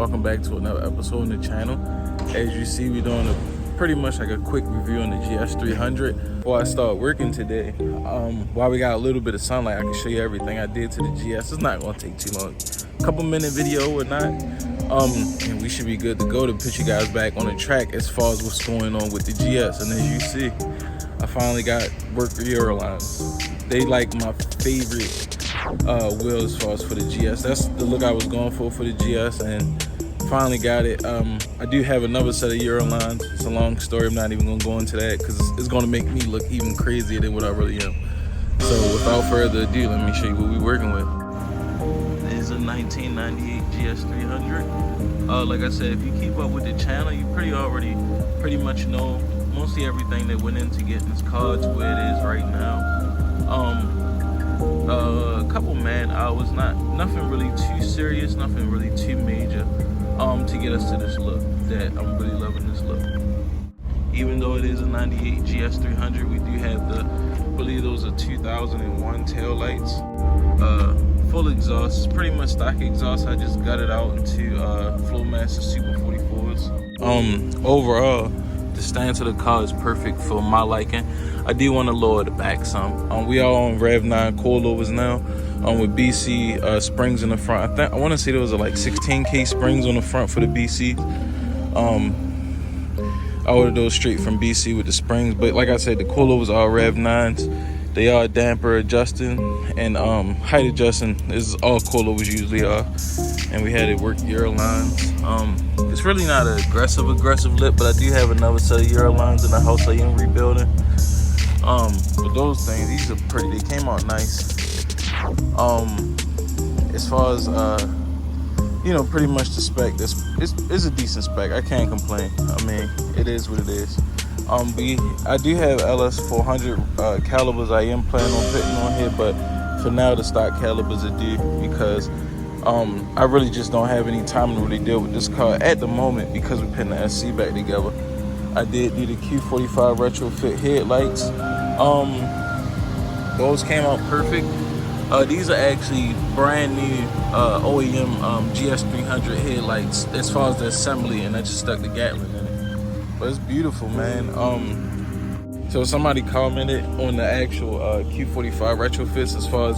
welcome back to another episode on the channel. As you see, we're doing pretty much like a quick review on the Gs300. Before I start working today, while we got a little bit of sunlight, I can show you everything I did to the GS. It's not gonna take too long, couple minute video or not, and we should be good to go to put you guys back on the track as far as what's going on with the GS. And as you see, I finally got work rear lines. They like my favorite wheels as far as for the GS. That's the look I was going for the GS, and finally got it. I do have another set of Euro lines. It's a long story. I'm not even gonna go into that because it's gonna make me look even crazier than what I really am. So without further ado, let me show you what we're working with. This is a 1998 Gs300. Like I said, if you keep up with the channel, you pretty much know mostly everything that went into getting this car to where it is right now. A couple man hours, nothing really too serious, nothing really too major, to get us to this look that I'm really loving this look. Even though it is a 98 Gs300, we do have the, I believe those are 2001 tail lights. Full exhaust, it's pretty much stock exhaust. I just got it out into Flowmaster Super 44s. Overall, the stance of the car is perfect for my liking. I do want to lower the back some. We are on Rev 9 coilovers now, with BC springs in the front. I want to say there was like 16K springs on the front for the BC. I ordered those straight from BC with the springs, but like I said, the coilovers are Rev 9s. They are damper adjusting and height adjusting. This is all coilovers usually are. And we had it work Euro lines. It's really not an aggressive lip, but I do have another set of Euro lines in the house I am rebuilding. But those things, these are pretty. They came out nice. As far as pretty much the spec, it's a decent spec. I can't complain. I mean, it is what it is. I do have LS400 calibers I am planning on putting on here, but for now the stock calibers are due because I really just don't have any time to really deal with this car at the moment because we're putting the SC back together. I did do the Q45 retrofit headlights. Those came out perfect. These are actually brand new OEM Gs300 headlights as far as the assembly, and I just stuck the Gatling in it. But it's beautiful, man. So somebody commented on the actual Q45 retrofits as far as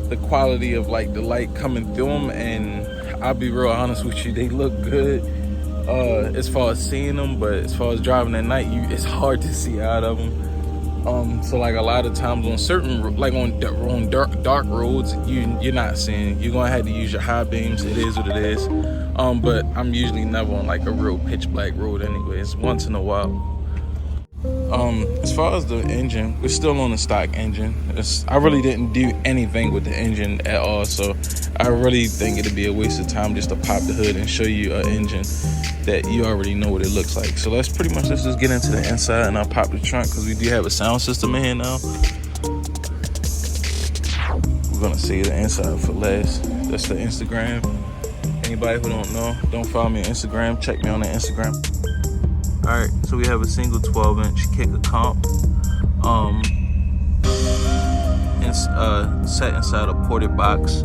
the quality of like the light coming through them, and I'll be real honest with you, they look good as far as seeing them, but as far as driving at night, it's hard to see out of them. So like a lot of times on certain, like on dark roads, you're not seeing. You're gonna have to use your high beams. It is what it is. But I'm usually never on like a real pitch black road anyways. Once in a while. As far as the engine, we're still on the stock engine. I really didn't do anything with the engine at all, so I really think it'd be a waste of time just to pop the hood and show you an engine that you already know what it looks like. So let's just get into the inside, and I'll pop the trunk because we do have a sound system in here now. We're gonna see the inside for last. That's the Instagram. Anybody who don't know, don't follow me on Instagram, check me on the Instagram. Alright, so we have a single 12-inch kicker comp. It's set inside a ported box.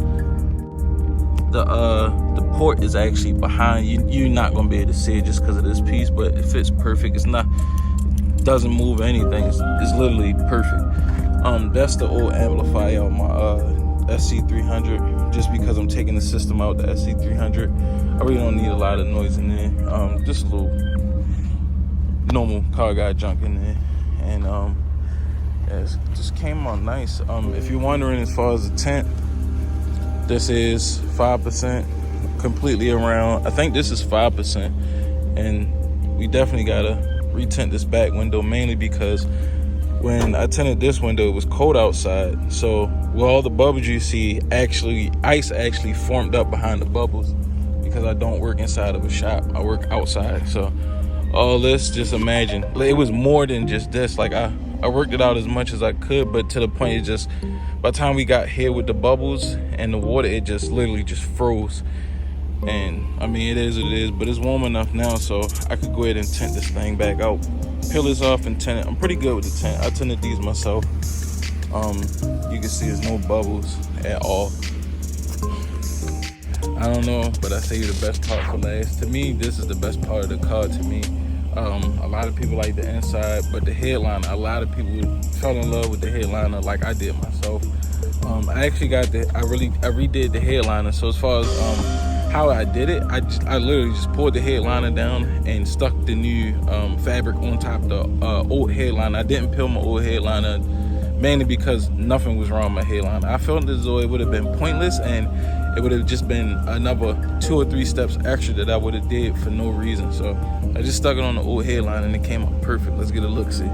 The port is actually behind you. You're not gonna be able to see it just because of this piece, but it fits perfect. It doesn't move anything. It's literally perfect. That's the old amplifier on my SC300. Just because I'm taking the system out, the SC300, I really don't need a lot of noise in there. Just a little normal car guy junk in there, and yeah, it just came out nice. If you're wondering as far as the tint, this is 5% completely around. I think this is 5%, and we definitely gotta retint this back window, mainly because when I tinted this window, it was cold outside, so with all the bubbles you see, ice actually formed up behind the bubbles because I don't work inside of a shop. I work outside, so all this, just imagine, it was more than just this. Like I worked it out as much as I could, but to the point, it just, by the time we got here with the bubbles and the water, it just literally just froze. And I mean, it is what it is, but it's warm enough now, so I could go ahead and tint this thing back out, peel this off and tint it. I'm pretty good with the tint. I tinted these myself. You can see there's no bubbles at all. I don't know, but I say the best part for last. To me, this is the best part of the car. To me, a lot of people like the inside, but the headliner. A lot of people fell in love with the headliner, like I did myself. I actually got I redid the headliner. So as far as how I did it, I literally just pulled the headliner down and stuck the new fabric on top of the old headliner. I didn't peel my old headliner, mainly because nothing was wrong with my headliner. I felt as though it would have been pointless and it would have just been another 2 or 3 steps extra that I would have did for no reason. So I just stuck it on the old headliner and it came out perfect. Let's get a look-see.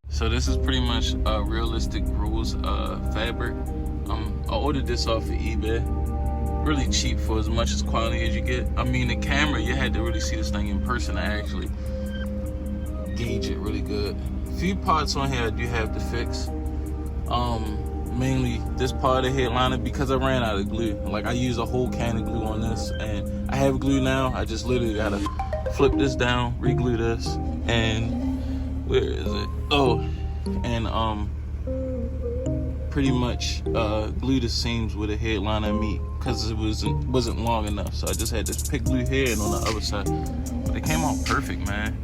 So this is pretty much a realistic rose fabric. I ordered this off of eBay. Really cheap for as much as quality as you get. I mean, the camera, you had to really see this thing in person to actually gauge it really good. A few parts on here I do have to fix. Mainly this part of the headliner, because I ran out of glue. Like, I used a whole can of glue on this, and I have glue now. I just literally gotta flip this down, re-glue this, and where is it? Oh, and pretty much glue the seams with a headliner meet, because it wasn't long enough. So I just had to pick glue here and on the other side. But it came out perfect, man.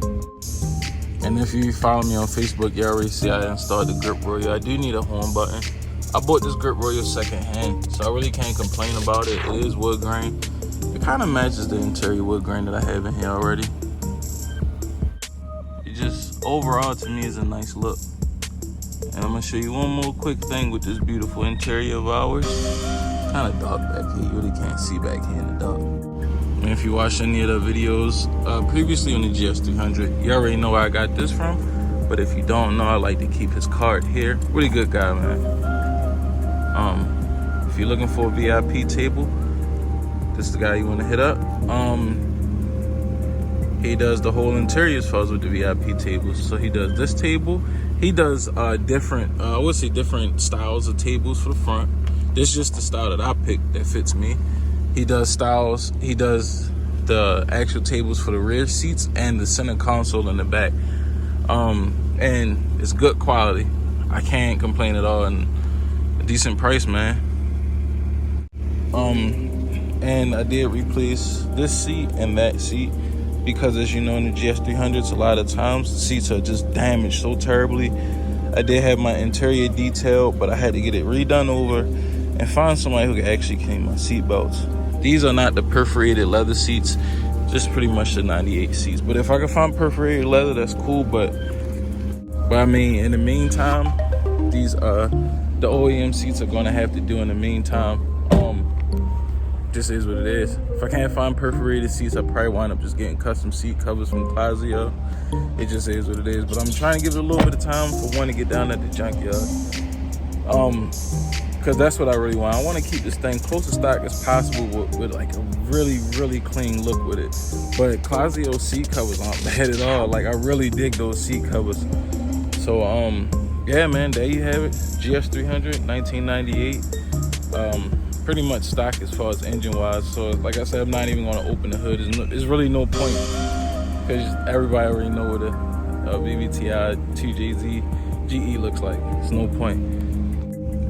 And if you follow me on Facebook, you already see I installed the grip royal. I do need a horn button. I bought this grip royal secondhand, so I really can't complain about it. It is wood grain. It kind of matches the interior wood grain that I have in here already. It just, overall to me, is a nice look. And I'm gonna show you one more quick thing with this beautiful interior of ours. Kind of dark back here, you really can't see back here in the dark. And if you watch any of the videos previously on the Gs300, you already know where I got this from. But if you don't know, I like to keep his card here. Really good guy, man. If you're looking for a VIP table, this is the guy you want to hit up. He does the whole interior as far as with the VIP tables. So he does this table. He does different, I would say different styles of tables for the front. This is just the style that I picked that fits me. He does styles. He does the actual tables for the rear seats and the center console in the back. And it's good quality. I can't complain at all, and a decent price, man. And I did replace this seat and that seat, because as you know, in the Gs300s, a lot of times the seats are just damaged so terribly. I did have my interior detailed, but I had to get it redone over and find somebody who could actually clean my seat belts. These are not the perforated leather seats, just pretty much the 98 seats. But if I can find perforated leather, that's cool. But I mean, in the meantime, these the OEM seats are gonna have to do in the meantime. Just is what it is. If I can't find perforated seats, I probably wind up just getting custom seat covers from Lexus. It just is what it is. But I'm trying to give it a little bit of time for one to get down at the junkyard. Because that's what I really want. I want to keep this thing close to stock as possible with like a really, really clean look with it. But Lexus seat covers aren't bad at all. Like, I really dig those seat covers. So, yeah, man, there you have it. Gs300, 1998. Pretty much stock as far as engine wise. So like I said, I'm not even going to open the hood. There's really no point, because everybody already know what a VVTi 2JZ GE looks like. It's no point.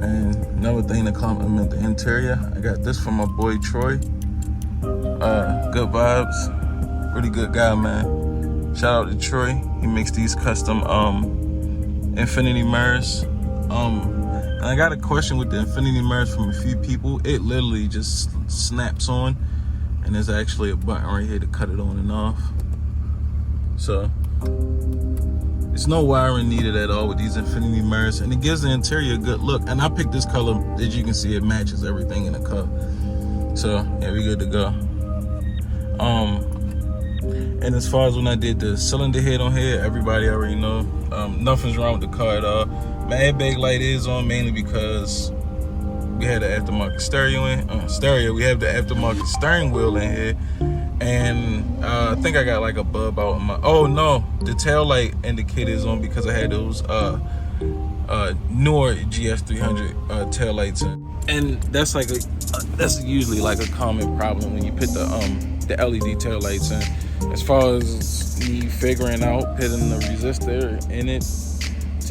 And another thing to compliment the interior, I got this from my boy Troy. Good vibes, really good guy, man. Shout out to Troy. He makes these custom infinity mirrors. And I got a question with the infinity mirrors from a few people. It literally just snaps on, and there's actually a button right here to cut it on and off. So it's no wiring needed at all with these infinity mirrors, and it gives the interior a good look. And I picked this color, as you can see, it matches everything in the car. So yeah, we good to go. And as far as when I did the cylinder head on here, everybody already know nothing's wrong with the car at all. My airbag light is on, mainly because we had the aftermarket stereo in. We have the aftermarket steering wheel in here, and I think I got like a bulb out in my. Oh no, the tail light indicator is on because I had those newer Gs300 tail lights in, and that's like that's usually like a common problem when you put the LED tail lights in. As far as me figuring out putting the resistor in it,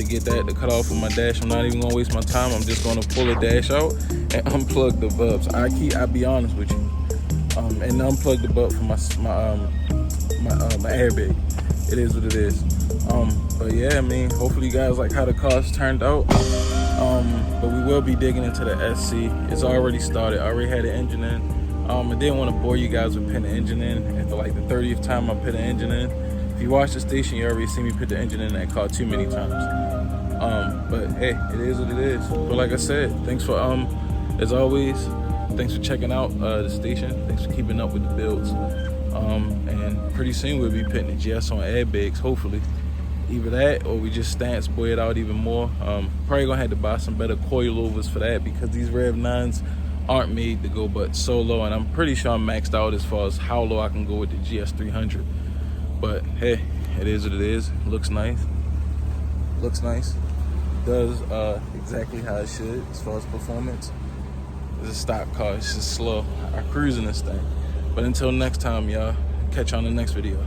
to get that to cut off of my dash. I'm not even gonna waste my time. I'm just gonna pull the dash out and unplug the bulbs. I'll be honest with you, and unplug the bulb from my airbag. It is what it is. But yeah, I mean, hopefully you guys like how the car's turned out. But we will be digging into the SC. It's already started. I already had the engine in. I didn't want to bore you guys with putting the engine in. After like the 30th time I put the engine in. If you watch the station, you already see me put the engine in that car too many times. But hey, it is what it is. But like I said, thanks for as always, thanks for checking out the station. Thanks for keeping up with the builds. And pretty soon we'll be putting the GS on airbags, hopefully. Either that or we just stance boy it out even more. Probably gonna have to buy some better coilovers for that because these Rev 9s aren't made to go but so low, and I'm pretty sure I'm maxed out as far as how low I can go with the Gs300. But hey, it is what it is. Looks nice. Looks nice. Does exactly how it should as far as performance. It's a stock car, it's just slow. I cruise in this thing. But until next time, y'all, catch you on the next video.